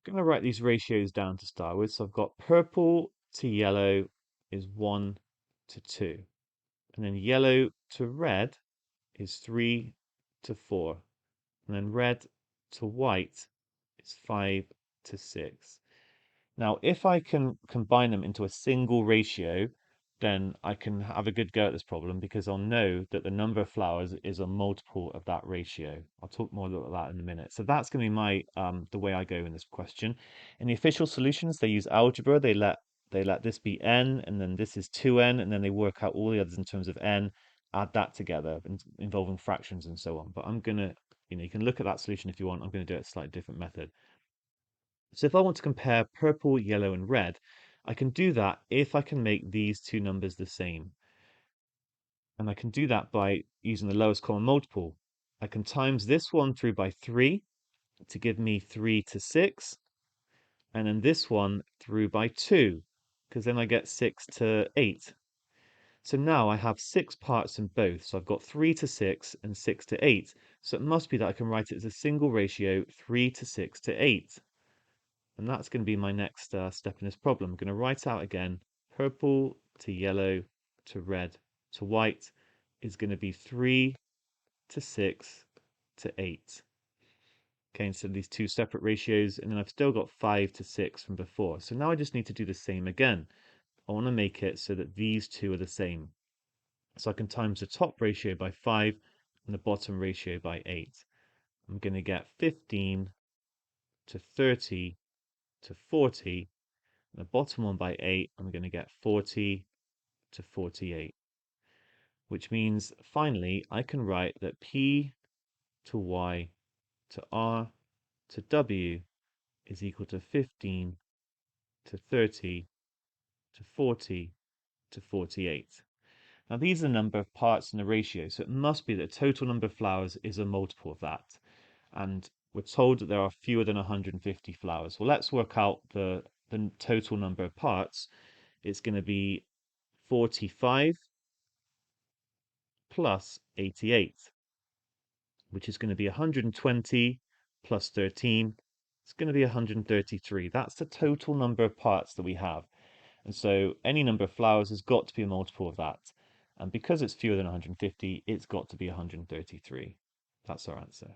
going to write these ratios down to start with. So I've got purple to yellow is 1 to 2. And then yellow to red is 3 to 4. And then red to white is 5 to 6. Now, if I can combine them into a single ratio, then I can have a good go at this problem because I'll know that the number of flowers is a multiple of that ratio. I'll talk more about that in a minute. So that's going to be my the way I go in this question. In the official solutions, they use algebra. They let this be n, and then this is 2n, and then they work out all the others in terms of n, add that together, involving fractions and so on. But I'm gonna, you can look at that solution if you want. I'm going to do it a slightly different method. So if I want to compare purple, yellow, and red, I can do that if I can make these two numbers the same. And I can do that by using the lowest common multiple. I can times this one through by 3 to give me 3 to 6, and then this one through by 2, because then I get 6 to 8. So now I have 6 parts in both. So I've got 3 to 6 and 6 to 8. So it must be that I can write it as a single ratio, 3 to 6 to 8. And that's going to be my next step in this problem. I'm going to write out again, purple to yellow to red to white is going to be 3 to 6 to 8. Okay, and so these two separate ratios, and then I've still got 5 to 6 from before. So now I just need to do the same again. I want to make it so that these two are the same. So I can times the top ratio by 5 and the bottom ratio by 8. I'm going to get 15 to 30 to 40. The bottom one by 8, I'm going to get 40 to 48, which means finally I can write that P to Y to R to W is equal to 15 to 30 to 40 to 48. Now these are the number of parts in the ratio, so it must be that the total number of flowers is a multiple of that. And we're told that there are fewer than 150 flowers. Well, let's work out the total number of parts. It's going to be 45 plus 88, which is going to be 120 plus 13. It's going to be 133. That's the total number of parts that we have. And so any number of flowers has got to be a multiple of that. And because it's fewer than 150, it's got to be 133. That's our answer.